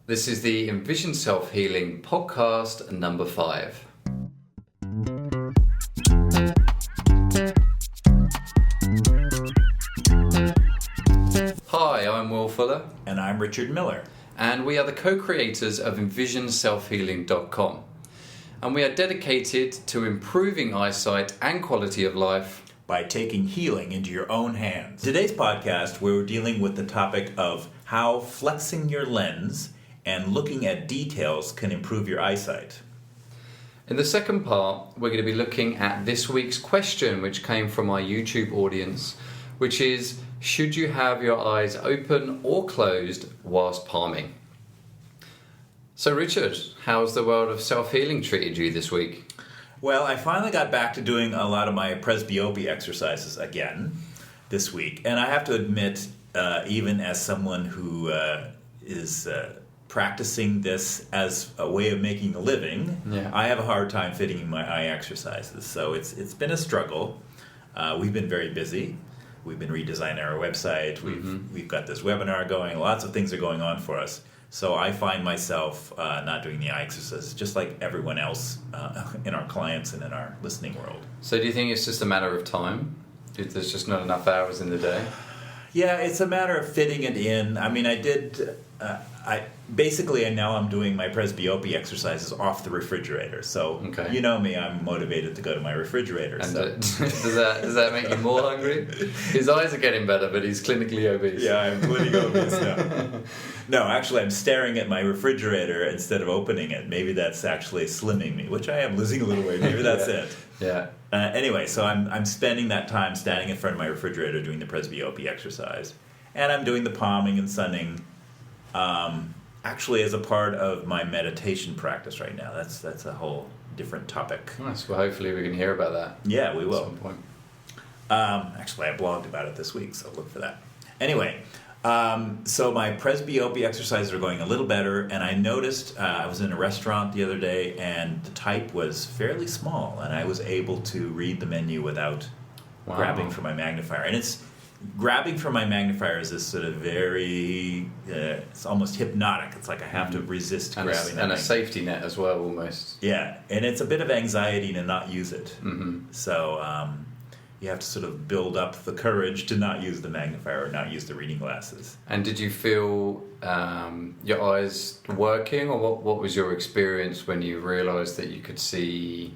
This is the Envision Self-Healing podcast number 5. Hi, I'm Will Fuller. And I'm Richard Miller. And we are the co-creators of EnvisionSelfHealing.com. And we are dedicated to improving eyesight and quality of life by taking healing into your own hands. Today's podcast, we're dealing with the topic of how flexing your lens and looking at details can improve your eyesight. In the second part, we're going to be looking at this week's question, which came from our YouTube audience, which is, should you have your eyes open or closed whilst palming? So Richard, how's the world of self-healing treated you this week? Well, I finally got back to doing a lot of my presbyopia exercises again this week. And I have to admit, even as someone who is practicing this as a way of making a living, I have a hard time fitting in my eye exercises. So it's been a struggle. We've been very busy. We've been redesigning our website. We've got this webinar going. Lots of things are going on for us. So I find myself not doing the eye exercises, just like everyone else in our clients and in our listening world. So do you think it's just a matter of time? There's just not enough hours in the day? Yeah, it's a matter of fitting it in. I mean, now I'm doing my presbyopia exercises off the refrigerator. So You know me, I'm motivated to go to my refrigerator. And so. does that make you more hungry? His eyes are getting better, but he's clinically obese. Yeah, I'm clinically obese now. No, actually, I'm staring at my refrigerator instead of opening it. Maybe that's actually slimming me, which I am losing a little weight. Maybe that's it. Yeah. Anyway, so I'm spending that time standing in front of my refrigerator doing the presbyopia exercise. And I'm doing the palming and sunning actually as a part of my meditation practice right now. That's a whole different topic. Nice. Well, hopefully we can hear about that. Yeah, we will. At some point. Actually, I blogged about it this week, so look for that. Anyway, so my presbyopia exercises are going a little better, and I noticed I was in a restaurant the other day, and the type was fairly small, and I was able to read the menu without grabbing for my magnifier. And grabbing for my magnifier is this sort of very, it's almost hypnotic. It's like I have to resist grabbing that. And a safety net as well, almost. Yeah, and it's a bit of anxiety to not use it. Mm-hmm. So you have to sort of build up the courage to not use the magnifier or not use the reading glasses. And did you feel your eyes working, or what was your experience when you realised that you could see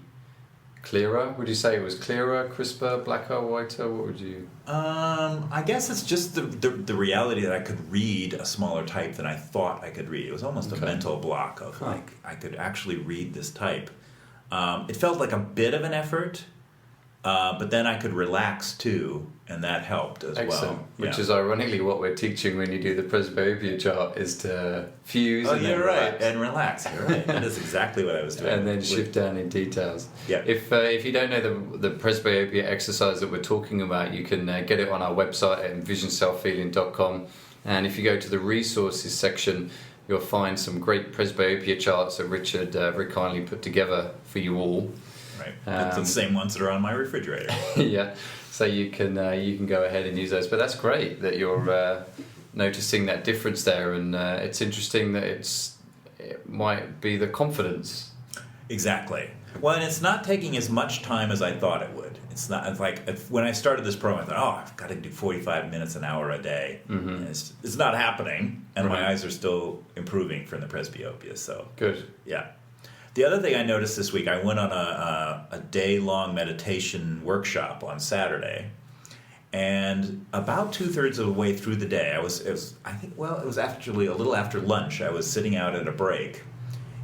clearer? Would you say it was clearer, crisper, blacker, whiter? What would you... I guess it's just the reality that I could read a smaller type than I thought I could read. It was almost a mental block of like, I could actually read this type. It felt like a bit of an effort, but then I could relax too, and that helped as well. Which is ironically what we're teaching when you do the presbyopia chart, is to fuse and you're then right. relax. And relax. You're right. That is exactly what I was doing. And then shift down in details. Yeah. If you don't know the presbyopia exercise that we're talking about, you can get it on our website at EnvisionSelfHealing.com. And if you go to the resources section, you'll find some great presbyopia charts that Richard very kindly put together for you all. Right. It's the same ones that are on my refrigerator. Yeah. So you can go ahead and use those. But that's great that you're noticing that difference there, and it's interesting that it might be the confidence. Exactly. Well, and it's not taking as much time as I thought it would. It's not. It's like when I started this program, I thought, I've got to do 45 minutes an hour a day. Mm-hmm. It's not happening, and my eyes are still improving from the presbyopia. So good. Yeah. The other thing I noticed this week, I went on a day-long meditation workshop on Saturday, and about 2/3 of the way through the day, it was actually a little after lunch. I was sitting out at a break,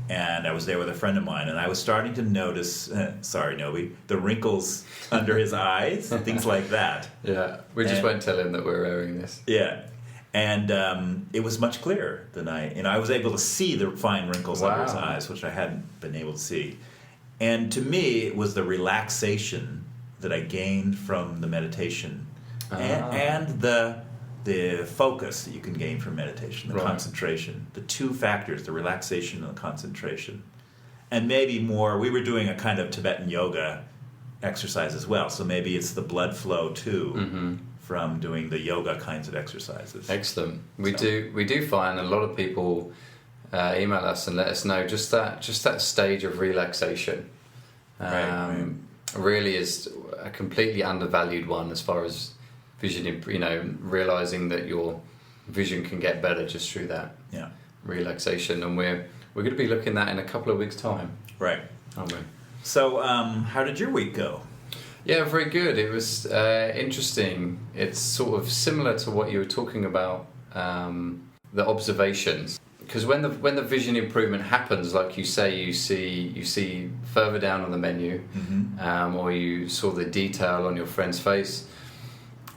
and I was there with a friend of mine, and I was starting to notice, sorry, Nobi, the wrinkles under his eyes, things like that. Yeah, we just won't tell him that we're airing this. Yeah. And it was much clearer than I was able to see the fine wrinkles under his eyes, which I hadn't been able to see. And to me, it was the relaxation that I gained from the meditation and the focus that you can gain from meditation, the concentration, the two factors, the relaxation and the concentration. And maybe more, we were doing a kind of Tibetan yoga exercise as well, so maybe it's the blood flow too. From doing the yoga kinds of exercises. Excellent. We do find a lot of people email us and let us know. Just that stage of relaxation really is a completely undervalued one as far as vision. Realizing that your vision can get better just through that relaxation, and we're going to be looking at that in a couple of weeks' time. Right. Aren't we? So, how did your week go? Yeah, very good. It was interesting. It's sort of similar to what you were talking about, the observations. Because when the vision improvement happens, like you say, you see further down on the menu, or you saw the detail on your friend's face,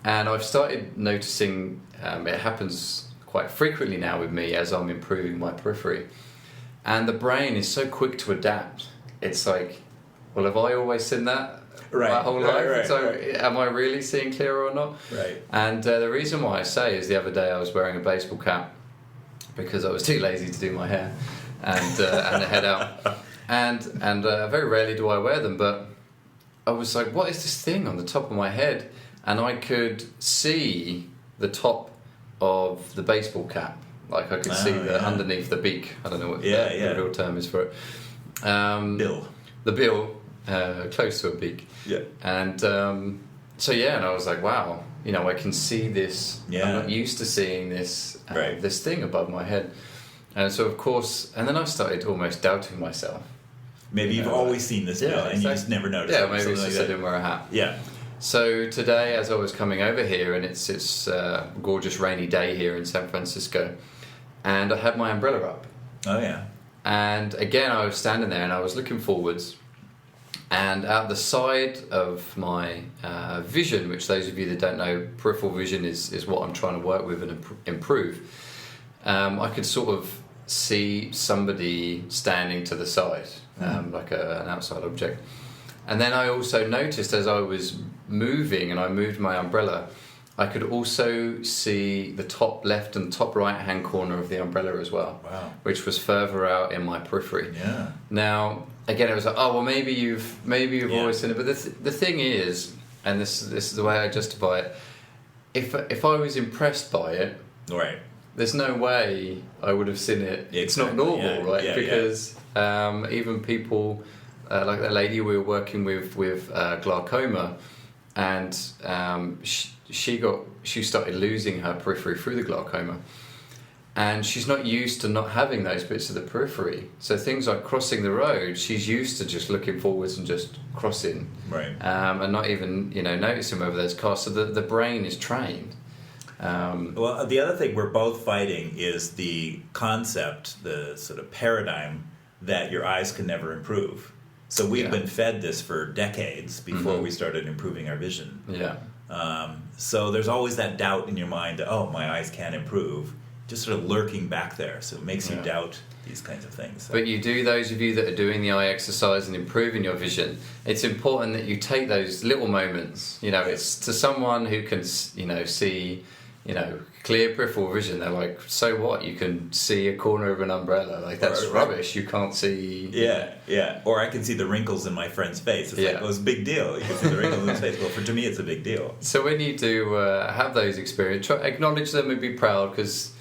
and I've started noticing it happens quite frequently now with me as I'm improving my periphery, and the brain is so quick to adapt. It's like, well, have I always seen that my whole life? So am I really seeing clearer or not? Right. And the reason why I say is the other day I was wearing a baseball cap because I was too lazy to do my hair and the head out, and very rarely do I wear them, but I was like, what is this thing on the top of my head? And I could see the top of the baseball cap, like I could see underneath the beak. I don't know what the real term is for it. Bill. The bill, close to a beak. Yeah. And and I was like, wow, I can see this. Yeah. I'm not used to seeing this this thing above my head. And so, of course, and then I started almost doubting myself. Maybe you've always seen this bill and you just never noticed it. Yeah, maybe it's just I didn't wear a hat. Yeah. So today, as I was coming over here, and it's a gorgeous rainy day here in San Francisco, and I had my umbrella up. Oh, yeah. And again, I was standing there and I was looking forwards, and out the side of my vision, which those of you that don't know, peripheral vision is what I'm trying to work with and improve, I could sort of see somebody standing to the side, like an outside object. And then I also noticed as I was moving and I moved my umbrella, I could also see the top left and top right hand corner of the umbrella as well. Wow. Which was further out in my periphery. Yeah. Now, again, it was like, oh, well, maybe you've always seen it. But the thing is, and this is the way I justify it, if I was impressed by it, right, there's no way I would have seen it. It's not normal, right? Yeah, because even people like that lady we were working with glaucoma, and she started losing her periphery through the glaucoma, and she's not used to not having those bits of the periphery. So things like crossing the road, she's used to just looking forwards and just crossing, right, and not even noticing whether there's cars. So the brain is trained. Well, the other thing we're both fighting is the concept, the sort of paradigm that your eyes can never improve. So we've been fed this for decades before we started improving our vision. Yeah. So there's always that doubt in your mind that, oh, my eyes can't improve, just sort of lurking back there. So it makes you doubt these kinds of things. So. But those of you that are doing the eye exercise and improving your vision, it's important that you take those little moments. It's to someone who can, see, clear peripheral vision. They're like, so what? You can see a corner of an umbrella. Like, that's rubbish. You can't see. Yeah. Or I can see the wrinkles in my friend's face. It's like, well, it's a big deal. You can see the wrinkles in his face. Well, to me, it's a big deal. So when you do have those experiences, acknowledge them and be proud, because,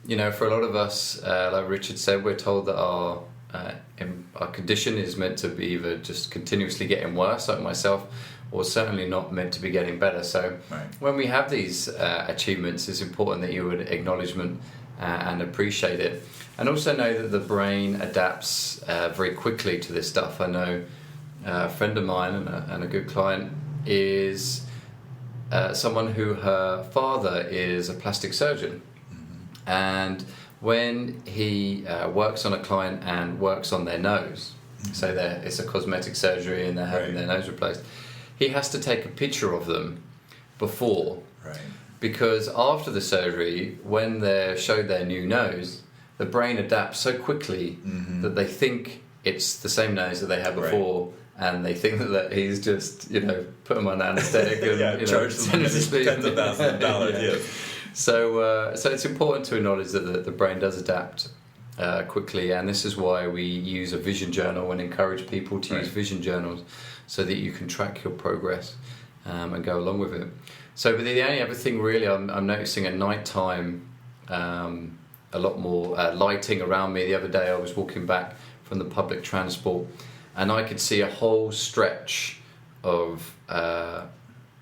for a lot of us, like Richard said, we're told that our condition is meant to be either just continuously getting worse, like myself, or certainly not meant to be getting better. So when we have these achievements, it's important that you would acknowledge them and appreciate it. And also know that the brain adapts very quickly to this stuff. I know a friend of mine and a good client is someone who her father is a plastic surgeon. Mm-hmm. And when he works on a client and works on their nose, so it's a cosmetic surgery and they're having their nose replaced, he has to take a picture of them before, because after the surgery, when they're showed their new nose, the brain adapts so quickly that they think it's the same nose that they had before, and they think that he's just put them on anaesthetic and charge them tens of thousands of dollars. Yes. So it's important to acknowledge that the brain does adapt quickly, and this is why we use a vision journal and encourage people to use vision journals, so that you can track your progress and go along with it. So, but the only other thing really I'm noticing at night time, a lot more lighting around me. The other day I was walking back from the public transport, and I could see a whole stretch of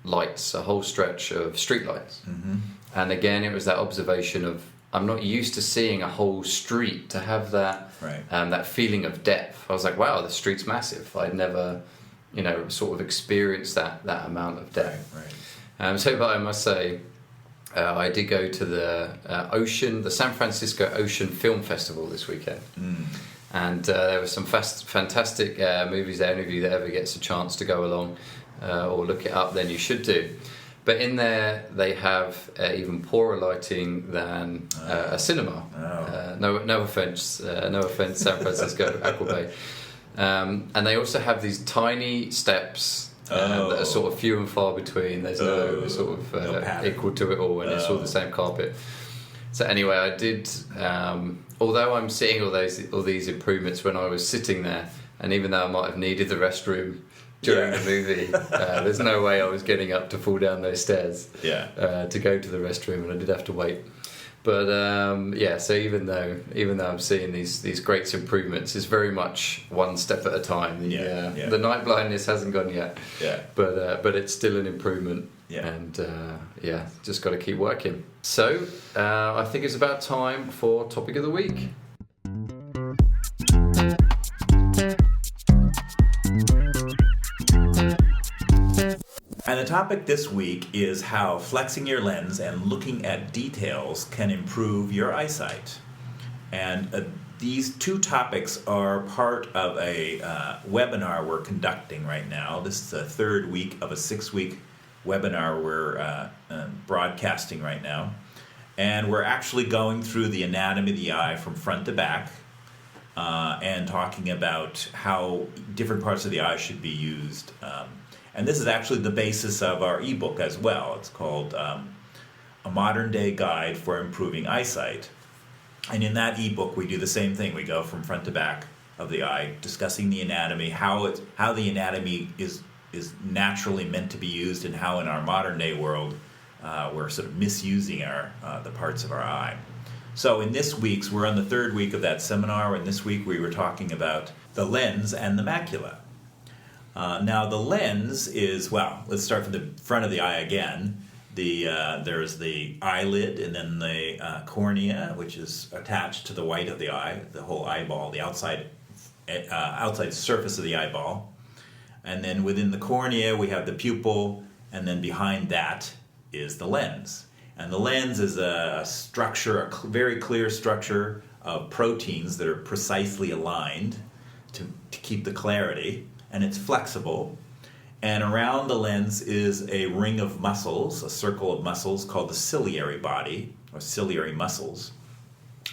lights, a whole stretch of street lights. Mm-hmm. And again, it was that observation of, I'm not used to seeing a whole street to have that that feeling of depth. I was like, wow, the street's massive. I'd never, sort of experienced that amount of depth. But I must say, I did go to the San Francisco Ocean Film Festival this weekend. And there were some fantastic movies there. Any of you that ever gets a chance to go along or look it up, then you should do. But in there, they have even poorer lighting than a cinema. No offense, San Francisco, Aqua Bay. And they also have these tiny steps that are sort of few and far between. There's no sort of equal to it all, and it's all the same carpet. So anyway, I did. Although I'm seeing all these improvements when I was sitting there, and even though I might have needed the restroom during the movie, there's no way I was getting up to fall down those stairs to go to the restroom, and I did have to wait. But so even though I'm seeing these great improvements, it's very much one step at a time. The night blindness hasn't gone yet, but it's still an improvement. And just got to keep working. So I think it's about time for topic of the week. And the topic this week is how flexing your lens and looking at details can improve your eyesight. And these two topics are part of a webinar we're conducting right now. This is the third week of a 6-week webinar we're broadcasting right now. And we're actually going through the anatomy of the eye from front to back and talking about how different parts of the eye should be used. And this is actually the basis of our ebook as well. It's called A Modern Day Guide for Improving Eyesight. And in that ebook, we do the same thing. We go from front to back of the eye, discussing the anatomy, how the anatomy is naturally meant to be used, and how in our modern day world we're sort of misusing the parts of our eye. So in this week's, we're on the third week of that seminar, and this week we were talking about the lens and the macula. Now the lens is, let's start from the front of the eye again. There's the eyelid, and then the cornea, which is attached to the white of the eye, the whole eyeball, the outside surface of the eyeball. And then within the cornea, we have the pupil, and then behind that is the lens. And the lens is a structure, a very clear structure of proteins that are precisely aligned to keep the clarity, and it's flexible. And around the lens is a ring of muscles, a circle of muscles called the ciliary body, or ciliary muscles,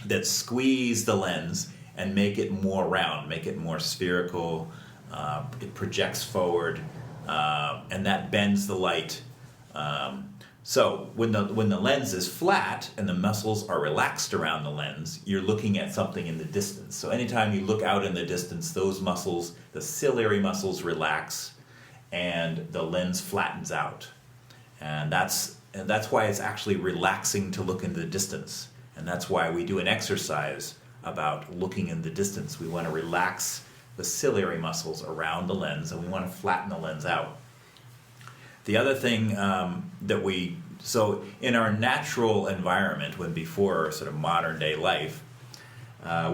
that squeeze the lens and make it more round, make it more spherical. It projects forward, and that bends the light. So when the lens is flat and the muscles are relaxed around the lens, you're looking at something in the distance. So anytime you look out in the distance, those muscles, the ciliary muscles, relax, and the lens flattens out. And that's why it's actually relaxing to look into the distance. And that's why we do an exercise about looking in the distance. We want to relax the ciliary muscles around the lens, and we want to flatten the lens out. The other thing so in our natural environment, when before sort of modern day life,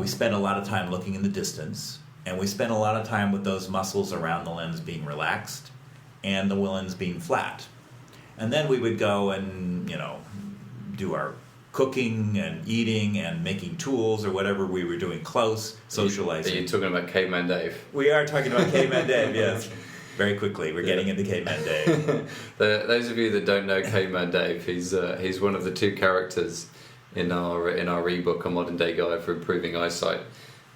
we spend a lot of time looking in the distance, and we spend a lot of time with those muscles around the lens being relaxed and the lens being flat. And then we would go and, do our cooking and eating and making tools or whatever we were doing close, socializing. Are you talking about Caveman Dave? We are talking about Caveman Dave, yes. Very quickly, we're getting into Caveman Dave. Those of you that don't know Caveman Dave, he's one of the two characters in our ebook, A Modern Day Guide for Improving Eyesight.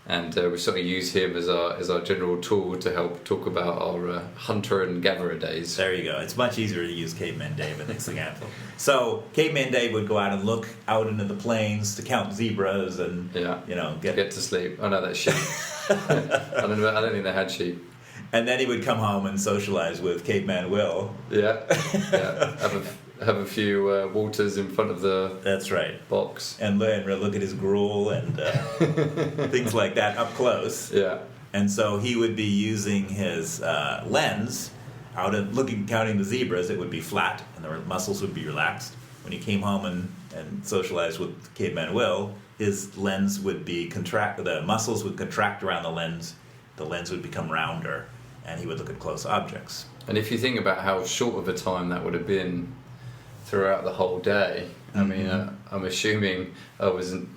And we sort of use him as our general tool to help talk about our hunter and gatherer days. There you go. It's much easier to use Caveman Dave as an example. So Caveman Dave would go out and look out into the plains to count zebras and get to sleep. Oh no, that's sheep. I don't think they had sheep. And then he would come home and socialize with Caveman Will. Yeah. have a few waters in front of the That's right. box. And look at his gruel and things like that up close. Yeah. And so he would be using his lens counting the zebras. It would be flat, and the muscles would be relaxed. When he came home and socialized with Caveman Will, his lens would be the muscles would contract around the lens would become rounder, and he would look at close objects. And if you think about how short of a time that would have been throughout the whole day, I mean, I'm assuming I wasn't,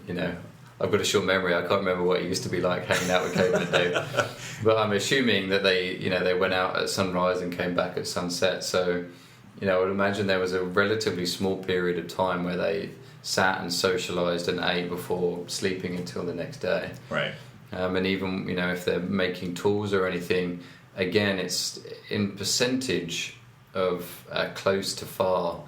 I've got a short memory. I can't remember what it used to be like hanging out with Caveman Dave. But I'm assuming that they went out at sunrise and came back at sunset. So, I would imagine there was a relatively small period of time where they sat and socialized and ate before sleeping until the next day. Right. And even, if they're making tools or anything, again, it's in percentage of close to far.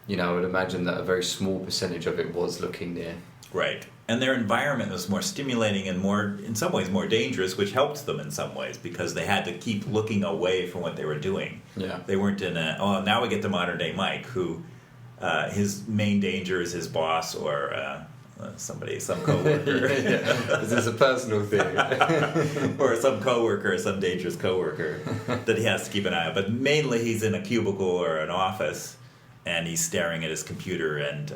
I would imagine that a very small percentage of it was looking near. Right. And their environment was more stimulating and in some ways, more dangerous, which helped them in some ways because they had to keep looking away from what they were doing. Yeah. They weren't now we get to modern day Mike, who his main danger is his boss or some coworker. This is a personal thing. Or some coworker, some dangerous coworker that he has to keep an eye on. But mainly he's in a cubicle or an office and he's staring at his computer and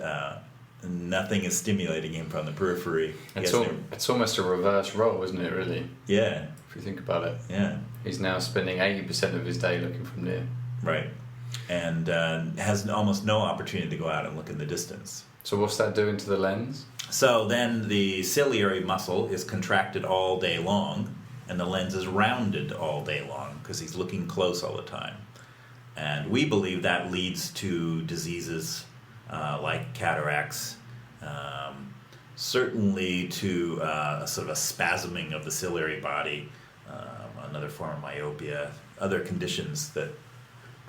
nothing is stimulating him from the periphery. It's almost a reverse role, isn't it, really? Yeah. If you think about it. Yeah. He's now spending 80% of his day looking from near. Right. And has almost no opportunity to go out and look in the distance. So what's that doing to the lens? So then the ciliary muscle is contracted all day long, and the lens is rounded all day long because he's looking close all the time. And we believe that leads to diseases like cataracts, certainly to sort of a spasming of the ciliary body, another form of myopia, other conditions that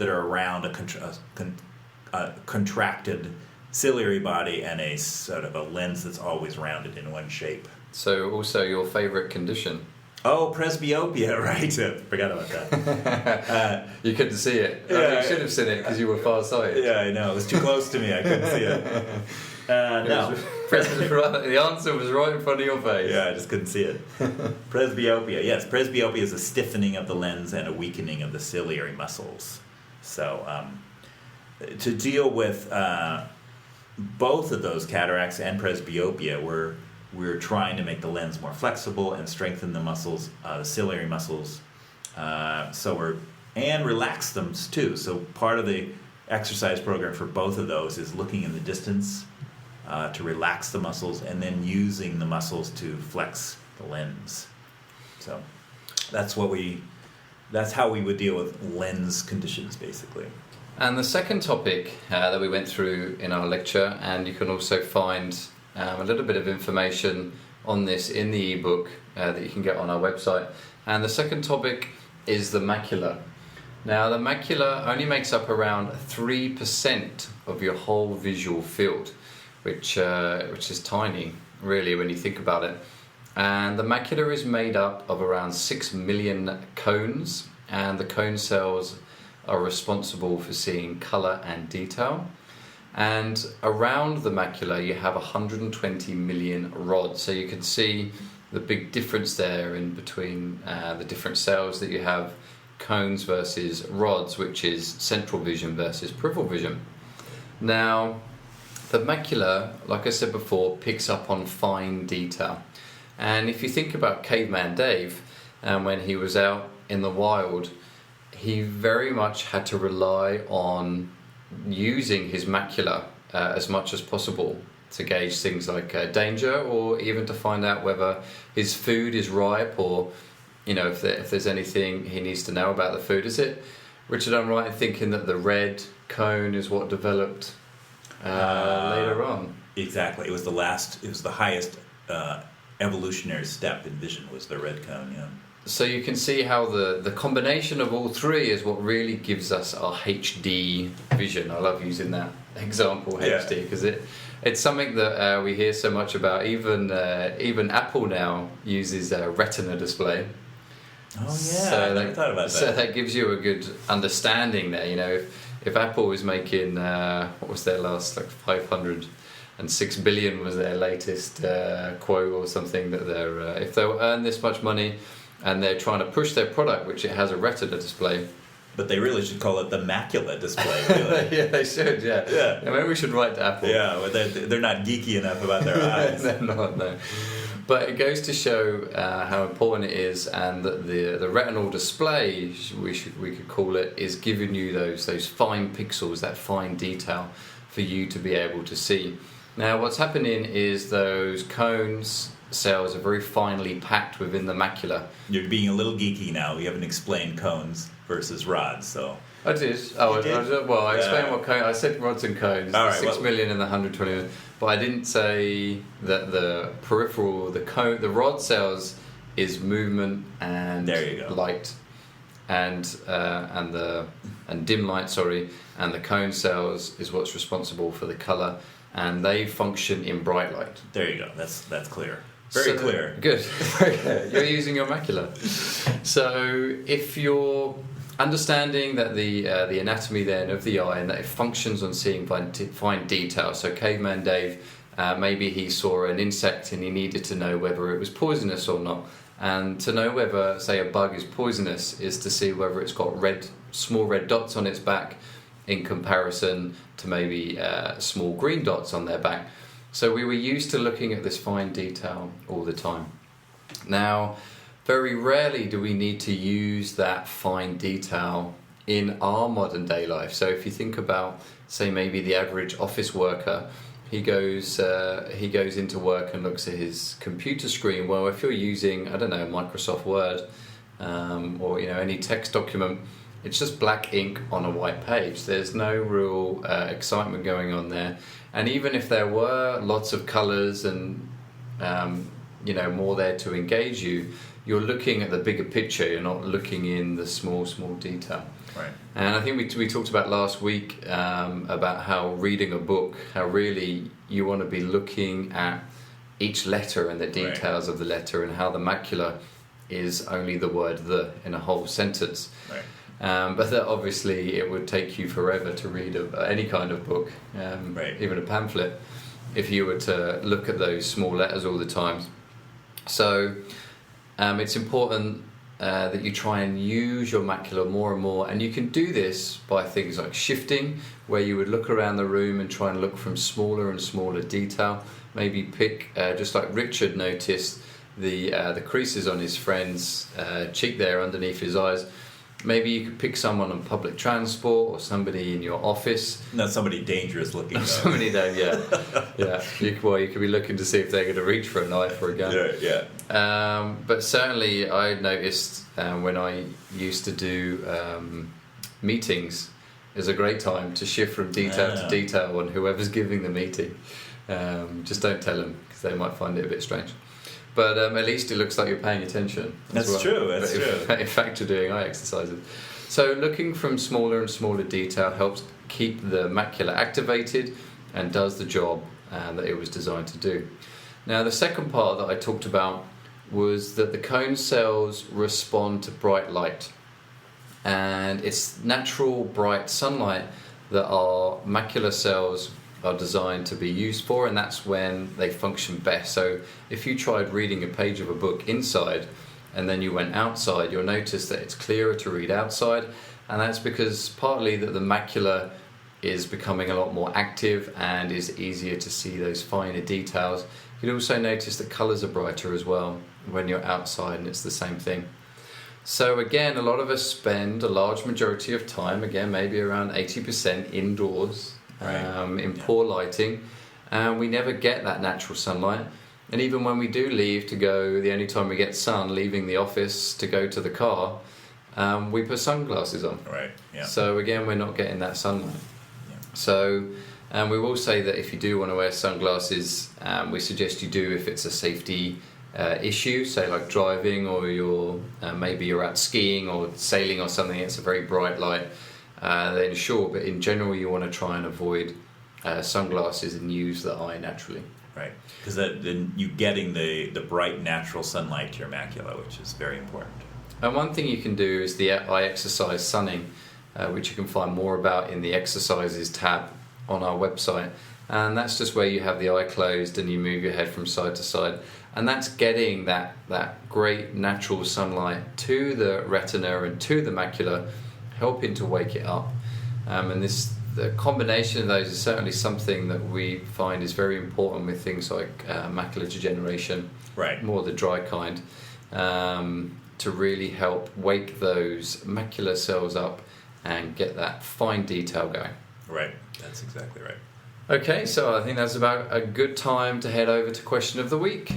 are around a contracted ciliary body and a sort of a lens that's always rounded in one shape. So also your favorite condition? Oh, presbyopia, right. Forgot about that. You couldn't see it. Yeah, you should have seen it because you were far-sighted. Yeah, I know. It was too close to me. I couldn't see it. No. The answer was right in front of your face. Yeah, I just couldn't see it. Presbyopia. Yes, presbyopia is a stiffening of the lens and a weakening of the ciliary muscles. So to deal with both of those, cataracts and presbyopia, we're trying to make the lens more flexible and strengthen the muscles, the ciliary muscles, and relax them too. So part of the exercise program for both of those is looking in the distance to relax the muscles and then using the muscles to flex the lens. So that's how we would deal with lens conditions, basically. And the second topic that we went through in our lecture, and you can also find a little bit of information on this in the ebook that you can get on our website. And the second topic is the macula. Now, the macula only makes up around 3% of your whole visual field, which is tiny, really, when you think about it. And the macula is made up of around 6 million cones, and the cone cells are responsible for seeing colour and detail. And around the macula you have 120 million rods, so you can see the big difference there in between the different cells that you have, cones versus rods, which is central vision versus peripheral vision. Now, the macula, like I said before, picks up on fine detail. And if you think about Caveman Dave, when he was out in the wild, he very much had to rely on using his macula as much as possible to gauge things like danger, or even to find out whether his food is ripe, or if there's anything he needs to know about the food. Is it, Richard, I'm right in thinking that the red cone is what developed later on? Exactly. It was the highest evolutionary step in vision, was the red cone. Yeah. So you can see how the combination of all three is what really gives us our HD vision. I love using that example, HD, because it's something that we hear so much about. Even Apple now uses a retina display. Oh yeah, I never thought about that. So that gives you a good understanding there. if Apple is making what was their last, like 506 billion was their latest quote or something, that they're if they'll earn this much money and they're trying to push their product, which it has a retina display. But they really should call it the macula display, really. Yeah, they should, yeah. Maybe we should write to Apple. Yeah, but they're not geeky enough about their eyes. They're not, no. But it goes to show how important it is, and that the retinal display, we could call it, is giving you those fine pixels, that fine detail for you to be able to see. Now, what's happening is those cones cells are very finely packed within the macula. You're being a little geeky now. We haven't explained cones versus rods, so. I did. Oh, I explained what cone. I said rods and cones. All right, 6 million and the 120 million. But I didn't say that the peripheral, the rod cells is movement and there you go. Light, and dim light. Sorry, and the cone cells is what's responsible for the color, and they function in bright light. There you go. That's clear. Very clear. Good. You're using your macula. So if you're understanding that the anatomy then of the eye, and that it functions on seeing fine detail. So caveman Dave, maybe he saw an insect and he needed to know whether it was poisonous or not. And to know whether, say, a bug is poisonous is to see whether it's got small red dots on its back in comparison to maybe small green dots on their back. So we were used to looking at this fine detail all the time. Now, very rarely do we need to use that fine detail in our modern day life. So if you think about, say, maybe the average office worker, he goes into work and looks at his computer screen. Well, if you're using, I don't know, Microsoft Word or any text document, it's just black ink on a white page. There's no real excitement going on there. And even if there were lots of colours and more there to engage you, you're looking at the bigger picture. You're not looking in the small detail. Right. And I think we talked about last week about how reading a book, how really you want to be looking at each letter and the details of the letter, and how the macula is only the word "the" in a whole sentence. Right. But that obviously it would take you forever to read any kind of book, even a pamphlet, if you were to look at those small letters all the time. So it's important that you try and use your macula more and more, and you can do this by things like shifting, where you would look around the room and try and look from smaller and smaller detail. Maybe pick, just like Richard noticed, the creases on his friend's cheek there underneath his eyes. Maybe you could pick someone on public transport or somebody in your office. Not somebody dangerous looking. Somebody there, yeah. You could be looking to see if they're going to reach for a knife or a gun. Yeah. But certainly, I noticed when I used to do meetings, is a great time to shift from detail to detail on whoever's giving the meeting. Just don't tell them, because they might find it a bit strange. But at least it looks like you're paying attention. That's true. In fact, you're doing eye exercises. So looking from smaller and smaller detail helps keep the macula activated and does the job that it was designed to do. Now, the second part that I talked about was that the cone cells respond to bright light. And it's natural bright sunlight that our macular cells are designed to be used for, and that's when they function best. So if you tried reading a page of a book inside and then you went outside, you'll notice that it's clearer to read outside, and that's because partly that the macula is becoming a lot more active and is easier to see those finer details. You'll also notice that colours are brighter as well when you're outside, and it's the same thing. So again, a lot of us spend a large majority of time, again maybe around 80% indoors, in poor lighting, and we never get that natural sunlight. And even when we do leave to go, the only time we get sun, leaving the office to go to the car, we put sunglasses on. Right. Yeah. So again, we're not getting that sunlight. Yeah. So we will say that if you do want to wear sunglasses, we suggest you do if it's a safety issue, say like driving, or maybe you're out skiing or sailing or something. It's a very bright light. Then sure, but in general you want to try and avoid sunglasses and use the eye naturally. Right, because then you're getting the bright natural sunlight to your macula, which is very important. And one thing you can do is the eye exercise sunning. which you can find more about in the exercises tab on our website. And that's just where you have the eye closed and you move your head from side to side. And that's getting that great natural sunlight to the retina and to the macula, helping to wake it up. And the combination of those is certainly something that we find is very important with things like macular degeneration, right, more the dry kind, to really help wake those macular cells up and get that fine detail going. Right, that's exactly right. Okay, so I think that's about a good time to head over to question of the week.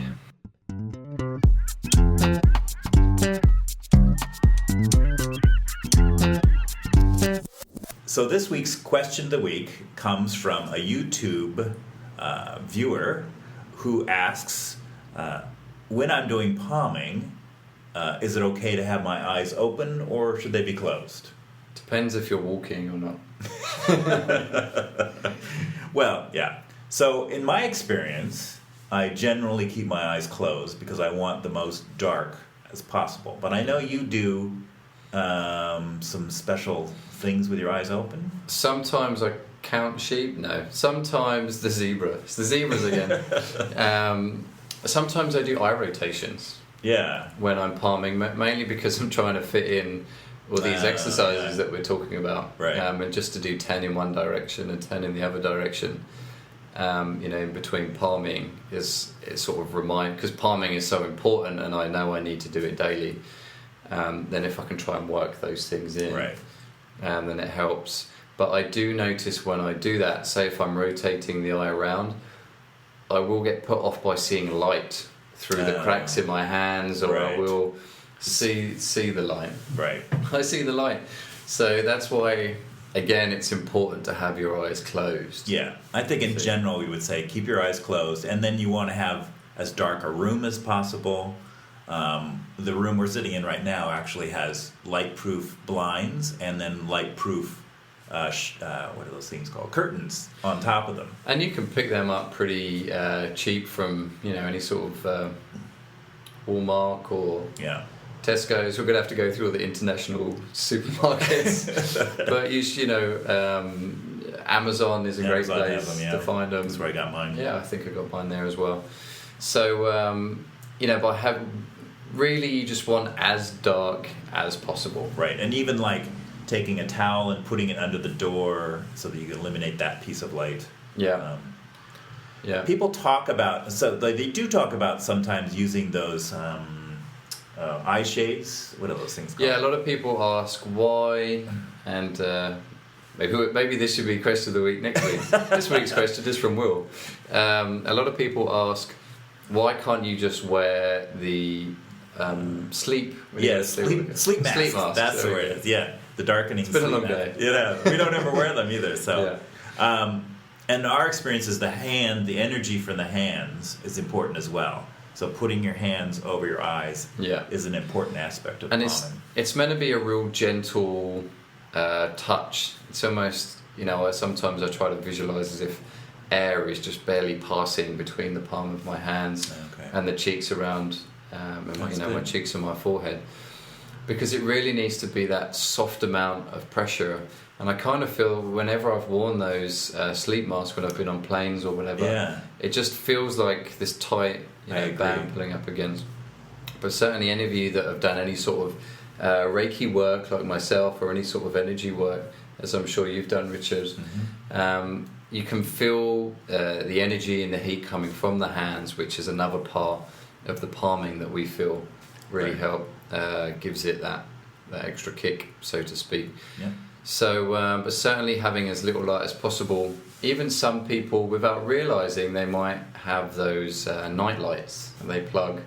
So this week's question of the week comes from a YouTube viewer who asks, when I'm doing palming, is it okay to have my eyes open or should they be closed? Depends if you're walking or not. Well, yeah. So in my experience, I generally keep my eyes closed because I want the most dark as possible. But I know you do some special things with your eyes open. Sometimes I count sheep. No. Sometimes the zebra. It's the zebras again. Sometimes I do eye rotations. Yeah. When I'm palming, mainly because I'm trying to fit in all these exercises that we're talking about. Right. And just to do 10 in one direction and 10 in the other direction. In between palming is sort of because palming is so important and I know I need to do it daily. Then if I can try and work those things in, right, then it helps. But I do notice when I do that, say if I'm rotating the eye around, I will get put off by seeing light through the cracks in my hands, or right, I will see the light. Right. I see the light. So that's why, again, it's important to have your eyes closed. Yeah. I think in general we would say keep your eyes closed, and then you want to have as dark a room as possible. The room we're sitting in right now actually has light-proof blinds and then light-proof, what are those things called? Curtains on top of them. And you can pick them up pretty cheap from any sort of Walmart or Tesco's. We're going to have to go through all the international supermarkets. But Amazon is a great place to find them. That's where I got mine. Yeah, I think I got mine there as well. So, but really you just want as dark as possible. Right, and even like taking a towel and putting it under the door so that you can eliminate that piece of light. Yeah. People talk about, they do talk about sometimes using those eye shades. What are those things called? Yeah, a lot of people ask why, and maybe this should be question of the week next week. This week's question is from Will. A lot of people ask, why can't you just wear the sleep? Sleep mask. Sleep mask. That's the word. Yeah, the darkening. It's been a long day. day. Yeah, we don't ever wear them either. So, and our experience is the energy from the hands is important as well. So putting your hands over your eyes is an important aspect of palming. And it's meant to be a real gentle touch. It's almost, sometimes I try to visualize as if air is just barely passing between the palm of my hands and the cheeks around, my cheeks and my forehead, because it really needs to be that soft amount of pressure. And I kind of feel whenever I've worn those sleep masks when I've been on planes or whatever, it just feels like this tight band pulling up against. But certainly any of you that have done any sort of Reiki work like myself, or any sort of energy work, as I'm sure you've done, Richard, you can feel the energy and the heat coming from the hands, which is another part of the palming that we feel really gives it that extra kick, so to speak. Yeah. So, but certainly having as little light as possible. Even some people, without realising, they might have those night lights and they plug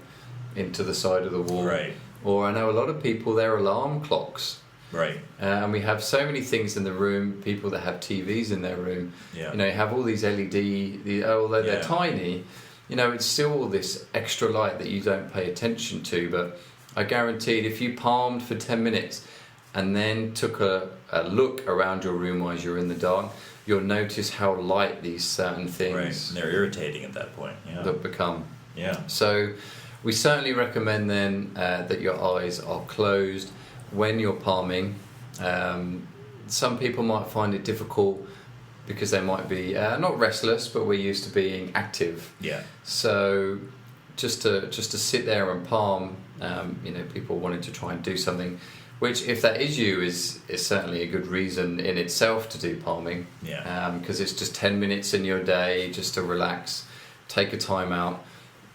into the side of the wall. Right. Or I know a lot of people, their alarm clocks. Right. And we have so many things in the room, people that have TVs in their room. Yeah. You have all these LED, although they're tiny, it's still all this extra light that you don't pay attention to. But I guaranteed if you palmed for 10 minutes and then took a look around your room while you're in the dark, you'll notice how light these certain things and they're irritating at that point. that become. Yeah. So we certainly recommend then that your eyes are closed when you're palming. some people might find it difficult because they might be not restless, but we're used to being active. Yeah. So just to sit there and palm, people wanting to try and do something, which if that is you, is certainly a good reason in itself to do palming. Yeah. Because it's just 10 minutes in your day just to relax, take a time out,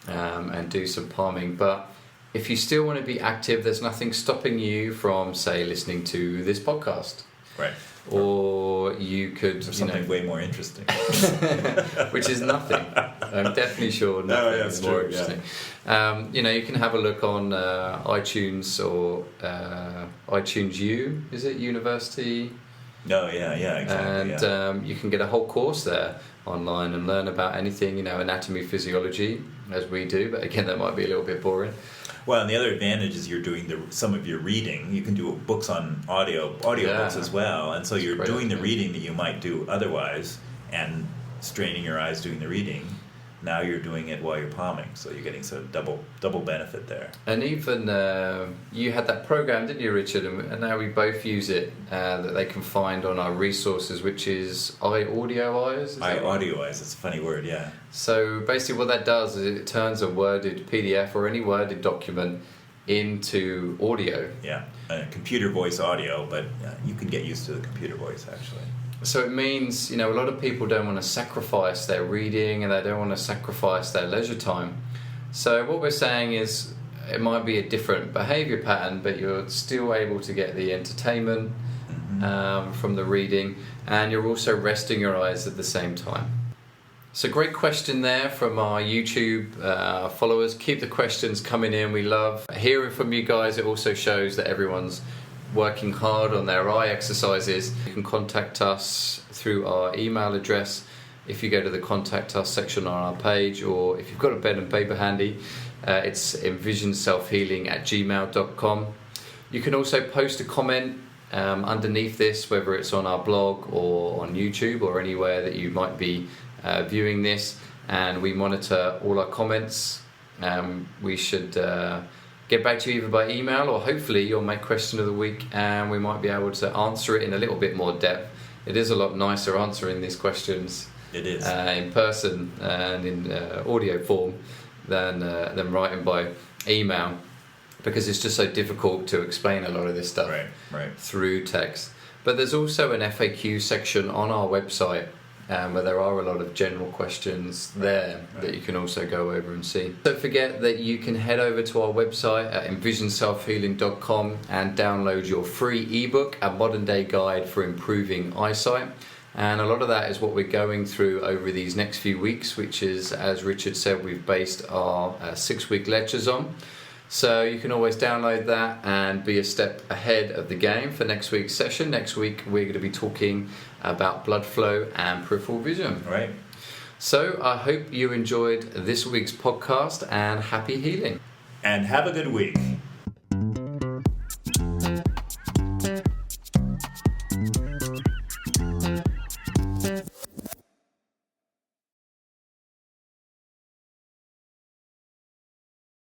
and do some palming. But if you still want to be active, there's nothing stopping you from, say, listening to this podcast. Right. Or you could... Or something way more interesting. which is nothing. I'm definitely sure nothing is more interesting. Yeah. You can have a look on iTunes or iTunes U, is it, University? No, yeah, exactly. And you can get a whole course there online and learn about anything, anatomy, physiology, as we do. But again, that might be a little bit boring. Well, and the other advantage is you're doing some of your reading. You can do books on audiobooks as well. And so you're doing the reading that you might do otherwise and straining your eyes doing the reading. Now you're doing it while you're palming, so you're getting sort of double benefit there. And even you had that program, didn't you, Richard? And now we both use it that they can find on our resources, which is iAudioEyes. iAudioEyes, it's a funny word, yeah. So basically what that does is it turns a worded PDF or any worded document into audio. Yeah, computer voice audio, but you can get used to the computer voice, actually. So it means, a lot of people don't want to sacrifice their reading and they don't want to sacrifice their leisure time. So what we're saying is it might be a different behaviour pattern, but you're still able to get the entertainment from the reading, and you're also resting your eyes at the same time. So great question there from our YouTube followers. Keep the questions coming in. We love hearing from you guys. It also shows that everyone's working hard on their eye exercises. You can contact us through our email address if you go to the contact us section on our page, or if you've got a pen and paper handy, it's envisionselfhealing@gmail.com. You can also post a comment underneath this, whether it's on our blog or on YouTube or anywhere that you might be viewing this, and we monitor all our comments. We should get back to you either by email, or hopefully you'll make question of the week and we might be able to answer it in a little bit more depth. It is a lot nicer answering these questions in person and in audio form than writing by email, because it's just so difficult to explain a lot of this stuff through text. But there's also an FAQ section on our website where there are a lot of general questions there that you can also go over and see. Don't forget that you can head over to our website at envisionselfhealing.com and download your free ebook, A Modern Day Guide for Improving Eyesight. And a lot of that is what we're going through over these next few weeks, which is, as Richard said, we've based our 6-week lectures on. So you can always download that and be a step ahead of the game for next week's session. Next week we're going to be talking about blood flow and peripheral vision. Right. So I hope you enjoyed this week's podcast, and happy healing. And have a good week.